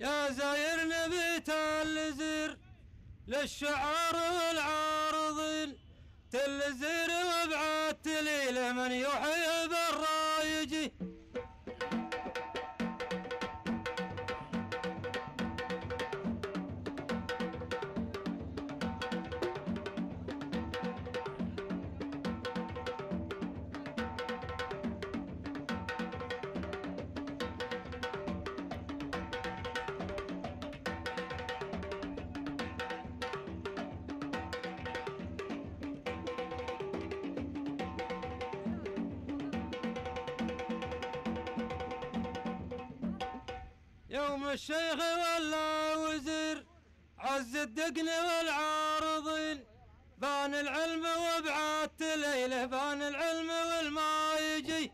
يا زاير نبي تلزر للشعار والعارضين، تلزر وابعد تليل من يحب الرايجي. يوم الشيخ ولا وزير عز الدقن والعارضين، بان العلم وابعدت ليله بان العلم والما يجي.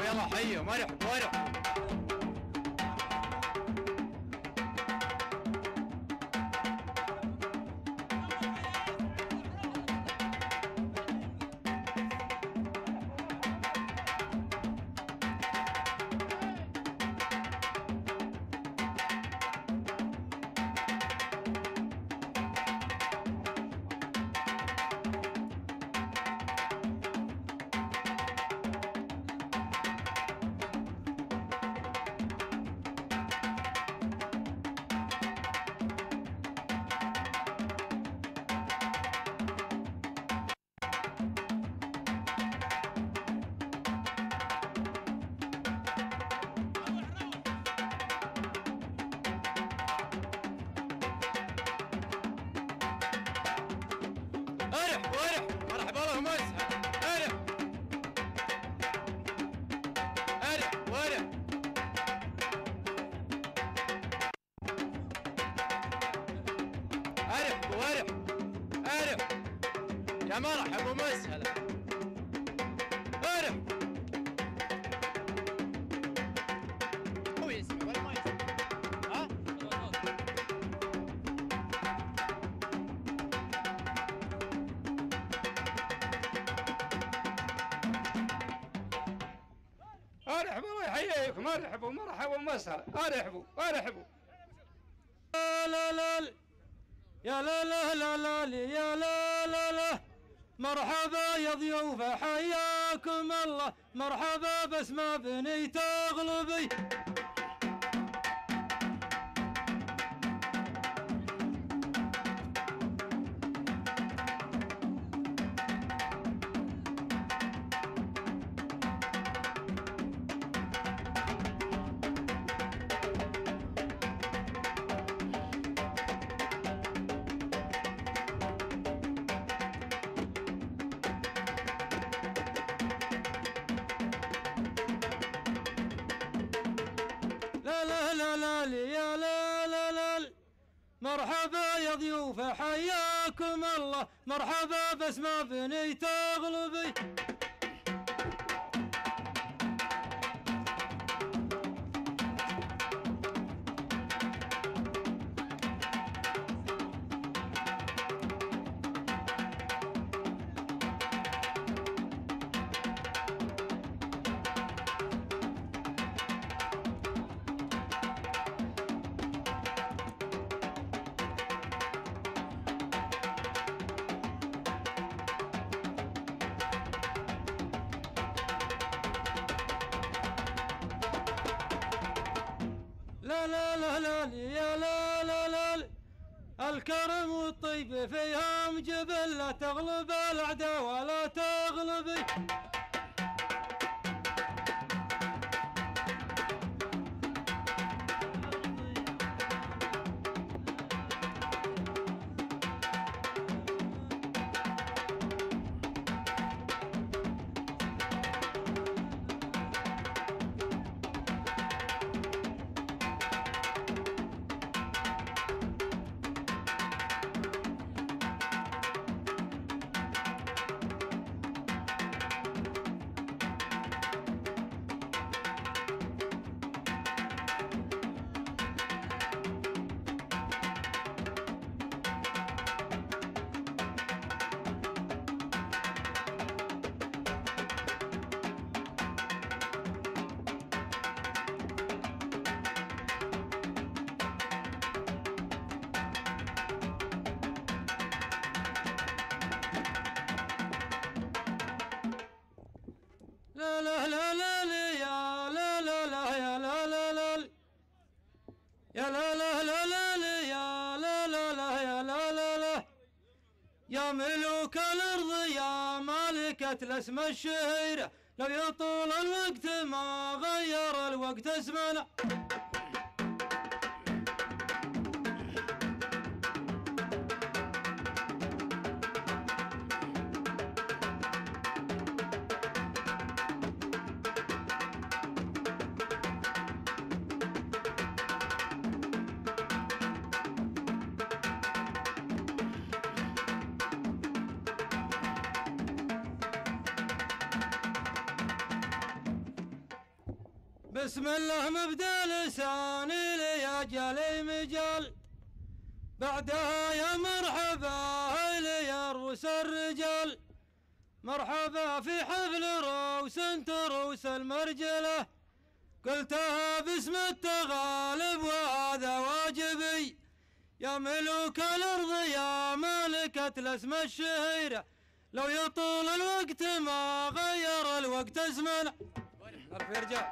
يلا حيه مرحب مرحب. يا مرحبا ومسهلا. ارح هو يسمع ولا ما يسمع؟ ها؟ ارحبوا الله يحييكم، ارحبوا مرحبا ومسهلا. ارحبوا ارحبوا. لا لا لا يا لا لا لا لا يا لا لا لا. مرحبا يا ضيوف حياكم الله، مرحبا بس ما بني تغلبي. يا لا لا لا. مرحبا يا ضيوف حياكم الله، مرحبا بس ما بني تغلبي. الكرم والطيب فيها مجبل، لا تغلب الأعداء ولا تغلبي. لا لا لا لا لا يا لا لا لا يا لا لا لا يا لا لا لا لا لا يا لا لا لا يا لا لا لا يا ملوك الأرض يا مالكة الاسم الشهيرة، لو يطول الوقت ما غير الوقت اسمنا. بسم الله مبدا لساني ليجالي مجال، بعدها يا مرحبا لي رؤوس الرجال، مرحبا في حفل روس تروس المرجله، قلتها باسم التغالب وهذا واجبي، يا ملوك الارض يا مالكة الاسم الشهيرة، لو يطول الوقت ما غير الوقت اسمنا. الف يا رجال.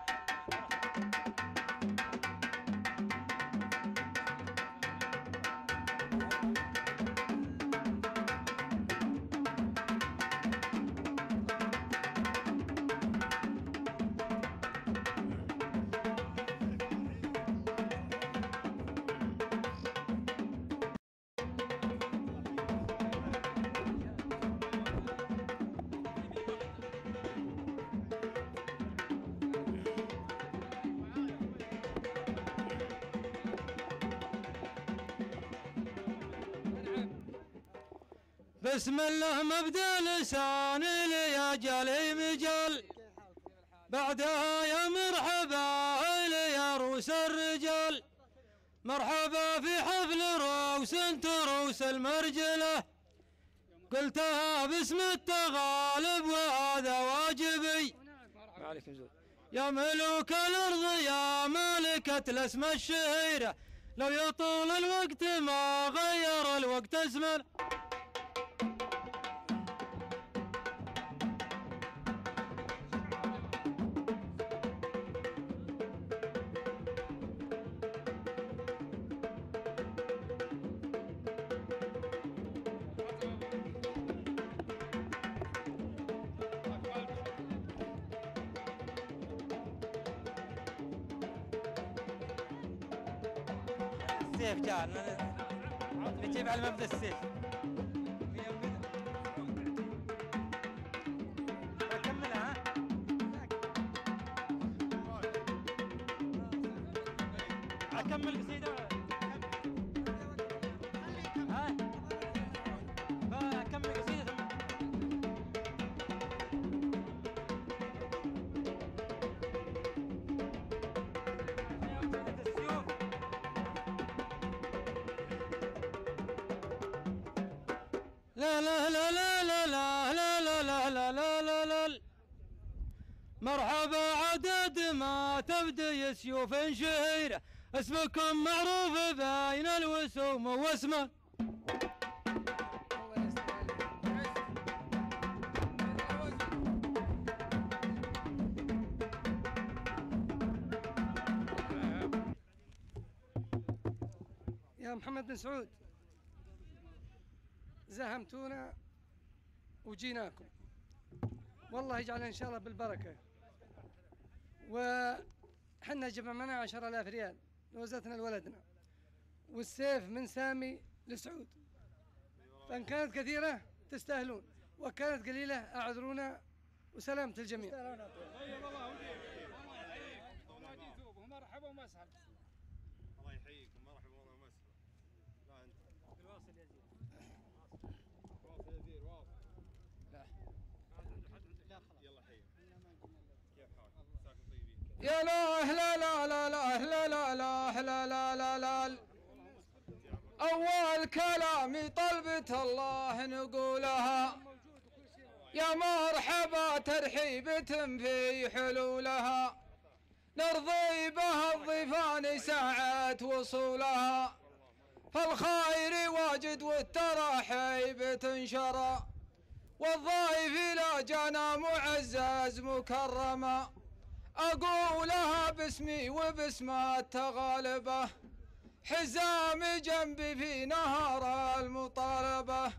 بسم الله مبدا لساني ليجالي مجال، بعدها يا مرحبا لي روس الرجال، مرحبا في حفل روس تروس المرجله، قلتها باسم التغالب وهذا واجبي، يا ملوك الارض يا مالكة الاسم الشهيرة، لو يطول الوقت ما غير الوقت اسمنا. السيف جاء نجيب على مبدا السيف. اكملها ها؟ اكمل قصيده ها؟ اكمل قصيده لا لا لا لا لا لا لا لا لا لا لا لا لا مرحبا عدد ما تبدي سيوف شهيرة، اسمكم معروف بين الوسوم واسمه. يا محمد بن سعود ساهمتونا وجيناكم، والله يجعلها إن شاء الله بالبركة. وحنا جمعنا 10,000 ريال وزتنا لولدنا، والسيف من سامي لسعود، فإن كانت كثيرة تستاهلون، وكانت قليلة أعذرونا، وسلامة الجميع. مرحبا ومسهلا. الله يحييكم، مرحبا ومسهلا. لا انت واصل يزيد، واصل يزيد، واصل. لا يلا حي. كيف حالك؟ مساكم طيبين. يا لا لا لا لا لا لا لا لا لا لا لا لا. أول كلامي طلبة الله نقولها، يا مرحبا ترحيبة في حلولها، نرضي بها الضيفان ساعة وصولها، فالخير واجد والترحيب تنشرى، والضيف لا جانا معزز مكرما، أقولها باسمي وباسم التغالبة، حزام جنبي في نهار المطالبة،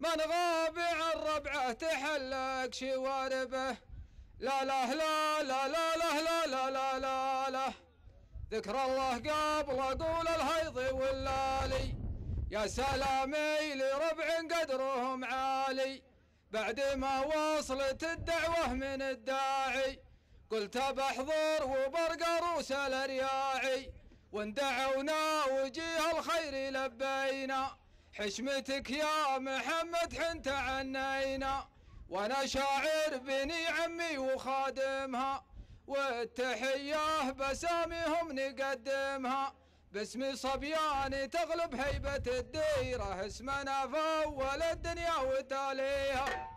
من غاب عن ربعه تحلق شواربه، لا لا لا لا لا لا لا لا لا لا، ذكر الله قبل أقول الهيض واللالي، يا سلامي لربع قدرهم عالي، بعد ما وصلت الدعوة من الداعي، قلت بحضر وبرقى روس الرياعي، واندعونا وجيه الخير لبينا، حشمتك يا محمد حنت عنينا، وانا شاعر بني عمي وخادمها، والتحية بساميهم نقدمها، باسم صبيان تغلب هيبة الديرة، اسمنا فول الدنيا وتاليها.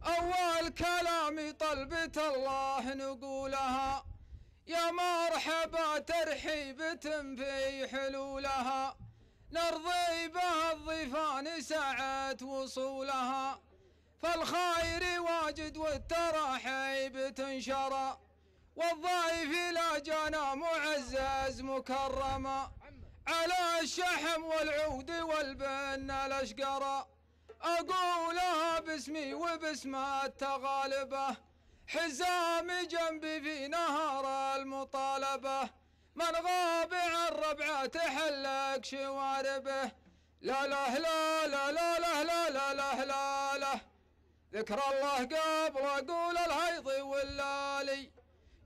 أول كلامي طلبة الله نقولها، يا مرحبا ترحيبة في حلولها، نرضي بها الضيفان ساعة وصولها، فالخير واجد والترحيب تنشرى، والضيف لا جانا معزز مكرما، على الشحم والعود والبن الأشقرا، أقولها باسمي وباسم التغالبة، حزام جنبي في نهار المطالبة، من غاب عن ربعه تحلق شواربه، لا لا لا لا لا لا لا لا لا لا لا، ذكر الله قبل أقول الهيض واللالي،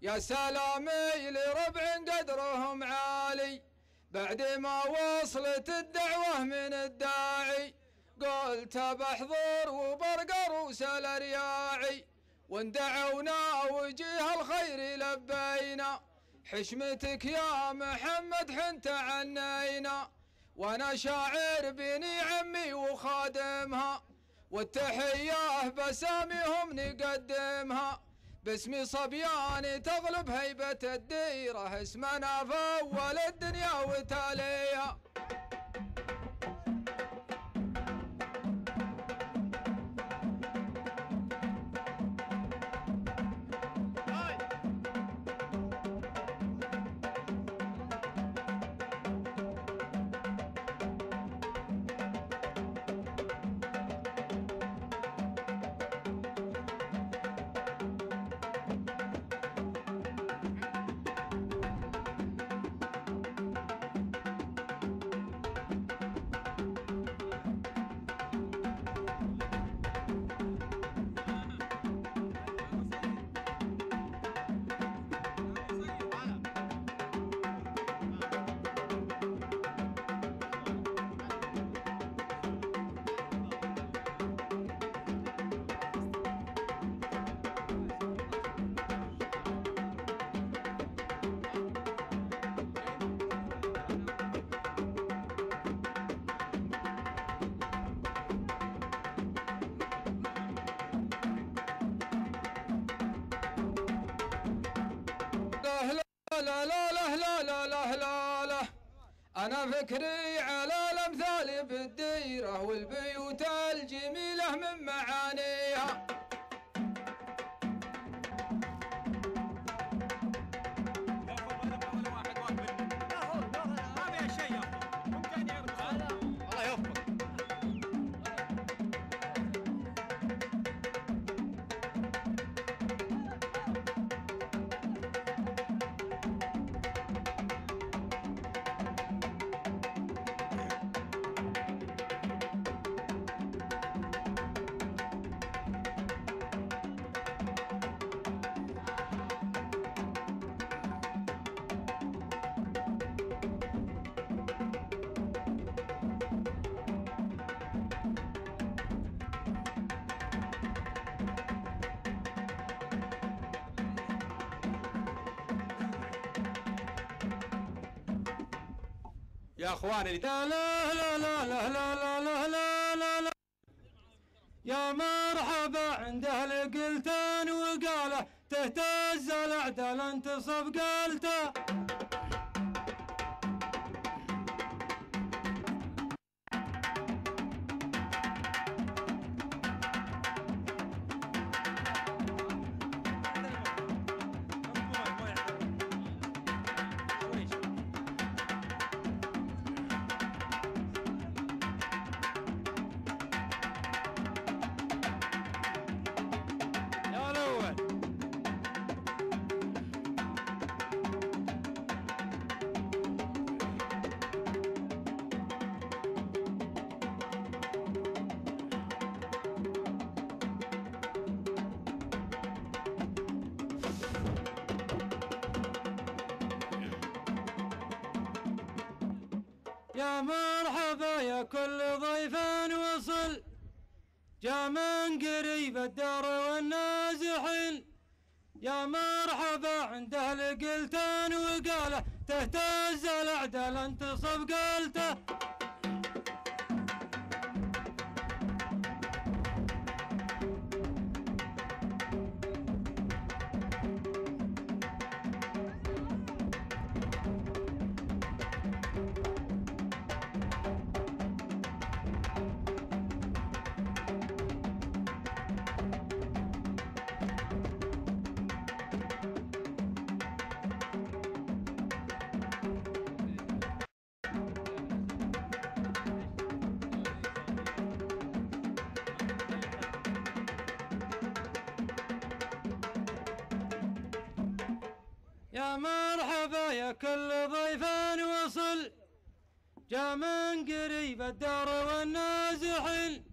يا سلامي لربع قدرهم عالي، بعد ما وصلت الدعوة من الداعي، قلت بحضر وبرقى روس الرياعي، واندعونا وجيه الخير لبينا، حشمتك يا محمد حنت عنينا، وانا شاعر بني عمي وخادمها، والتحية بساميهم نقدمها، باسم صبيان تغلب هيبة الديرة، اسمنا فول الدنيا وتاليها. أنا فكري على الأمثال بالديرة والبيوت الجميلة من معانيها. يا اخواني لا لا لا لا لا لا لا لا لا لا يا مرحبا عند اهل قلتان وقاله تهتز الاعدال انتصف قالته. يا مرحبا يا كل ضيف وصل جا من قريب الدار والنازحين. يا مرحبا عند اهل قلتان وقاله تهتز الاعدال انتصف قالته. يا مرحبا يا كل ضيف وصل جا من قريب الدار والنازحين.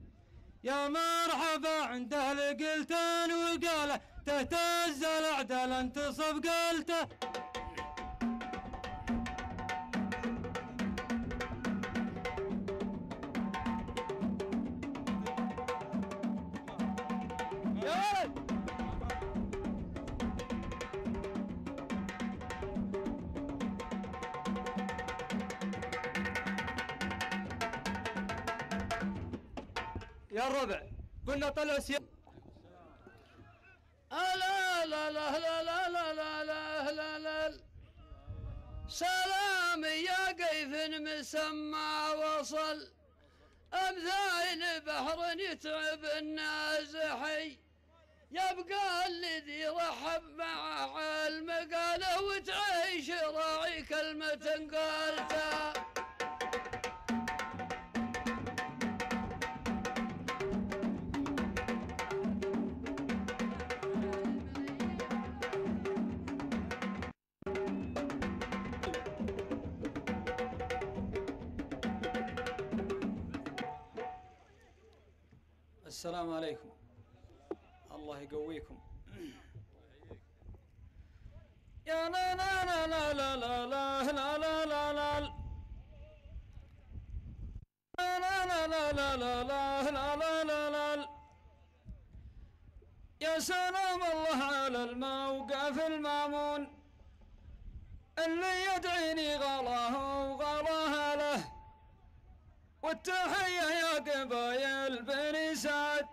يا مرحبا عند اهل قلتان وقاله تهتز الاعدال انتصف قالته. يا الربع قلنا طلعوا لا لا لا لا لا لا لا لا لا سلام يا قيف مسمى وصل أمثال بحر يتعب النازحي. يبقى الذي يرحب مع المقالة وتعيش راعي كلمة قالتها. السلام عليكم، الله يقويكم. يا لا لا لا لا لا لا لا لا لا لا لا لا لا لا لا لا لا لا لا. يا سلام الله على الموقف المامون اللي يدعيني غلاه وغلاها له. والتحية يا قبايل بني سعد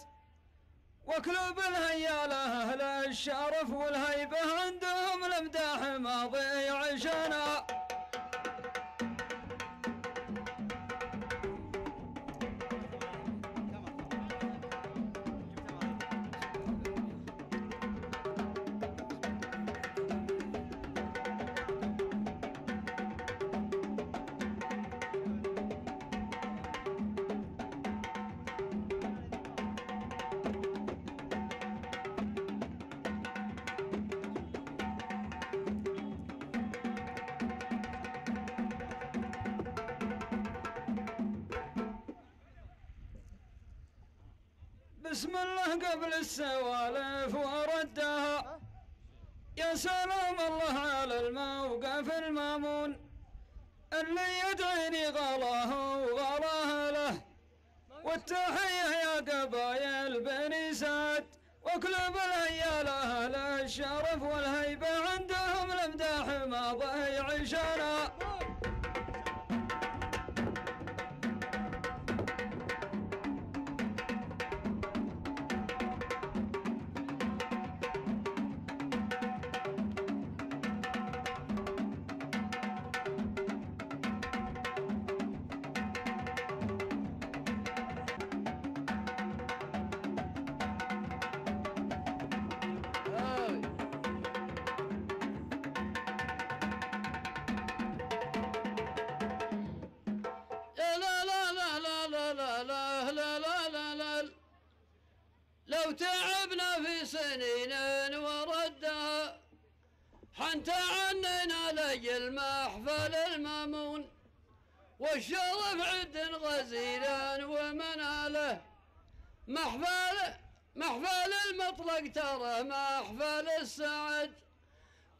واكلوا بالهيا له أهل الشرف والهيبة عندهم الامداح ما ضيع عشنا. بسم الله قبل السوالف وردها. يا سلام الله على الموقف المامون اللي يدعيني غلاه وغلاه له. والتحية يا قبايل بني سعد وكلب الهيال أهل الشرف والهيبة عندهم الامداح ما ضيع شنا. لو تعبنا في سنين وردها حنت عننا لي المحفل المامون والشرف عد غزيلا ومناله. محفل المطلق ترى محفل السعد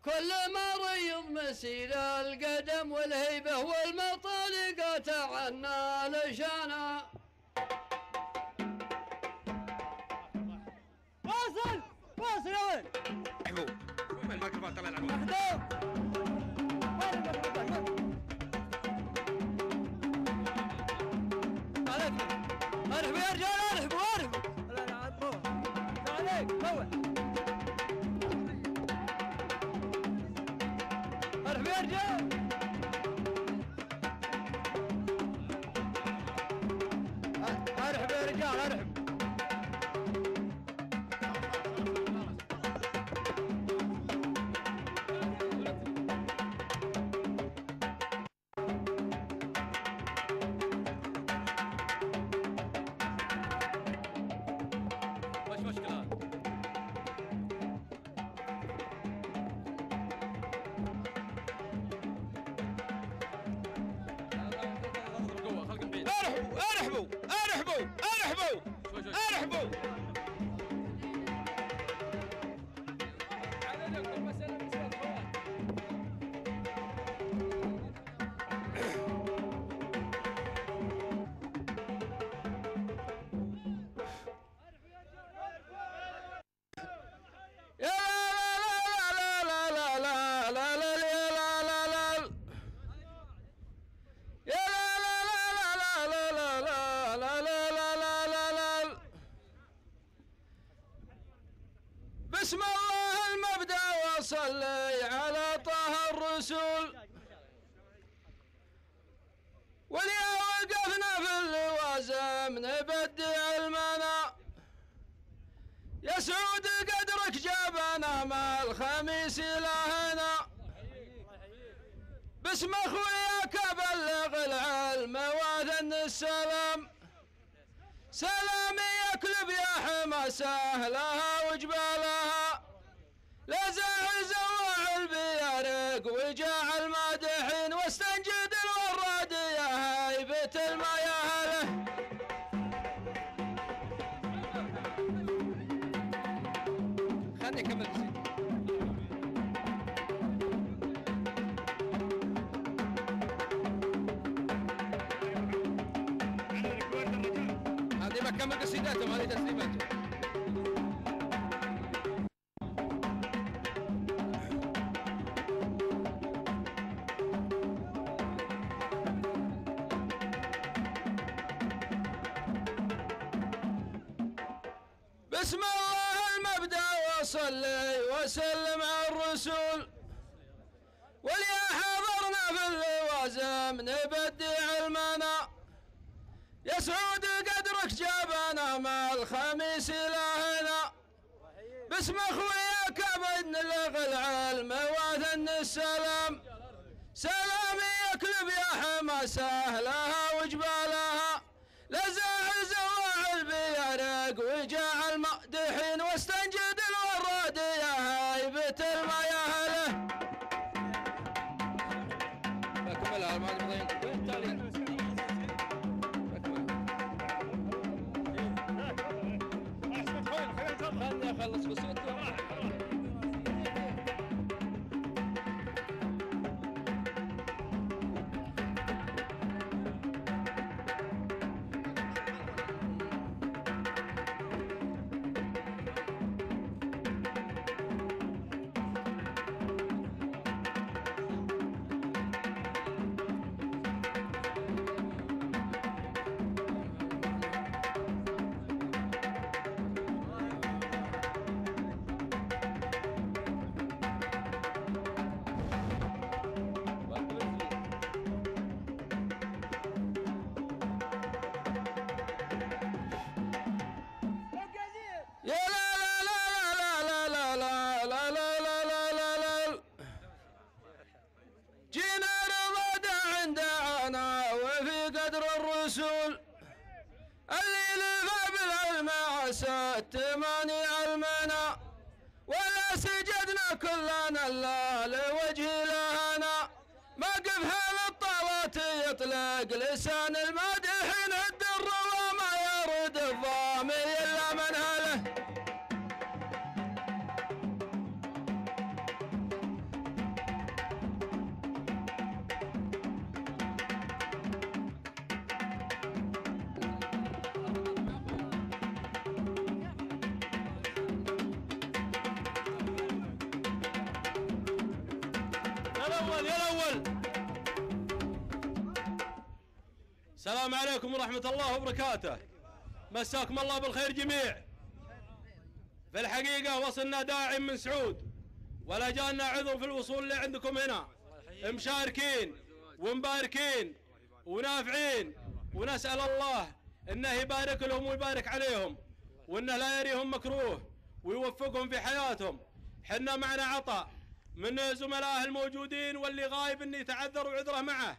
كل ما ريض مسيل القدم والهيبة والمطالق تعنى لشانا. واصل يا ولد. حبوب وين الميكروفون طلع العنوان. مخدوم. وين الميكروفون؟ عليك. ارحبوا يا رجال ارحبوا. لا لا عطوه. عليك فوت. ارحبوا يا رجال. ارحبوا يا رجال ارحبوا. ارحبوا. بسم الله المبدأ وصلي على طه الرسول. واليا وقفنا في اللوازم نبدع المنى. يا سعود قدرك جابنا مع الخميس لهنا. باسم اخوياك ابلغ العلم واذن السلام. سلامي يكلب يا حما سهلها وجبالها. لا زعل زواع البيارق وجاع المادحين واستنجد الوراد يا هيبة المياهله. خلني اكمل بسيط. هذه بكمل قصيداتهم هذه تسليماتهم. بسم الله المبدأ وصلي وسلم على الرسول. واليا حضرنا في اللوازم نبدع المنى. يا سعود قدرك جابنا مع الخميس لهنا. باسم اخوياك بنلغ العلم واذن السلام. سلامي يكلب يا حما سهلها وجبالها. لا زاعل زواع البيارق وجاع المادحين واستنجد الوراد يا هيبة المياهله. بكملها ما ادري وين التالي. خلص قصيدته. التماني المنى ولا سجدنا كلنا الله لوجه لهنا ما قفها للطلات يطلق لسان المادحين الدر وما يرد الضامي الا من هله. السلام عليكم ورحمة الله وبركاته. مساكم الله بالخير جميع. في الحقيقة وصلنا داعي من سعود ولا جانا عذر في الوصول اللي عندكم هنا، مشاركين ومباركين ونافعين، ونسأل الله انه يبارك لهم ويبارك عليهم وانه لا يريهم مكروه ويوفقهم في حياتهم. حنا معنا عطاء من زملائه الموجودين واللي غايب اني يتعذر وعذره معه،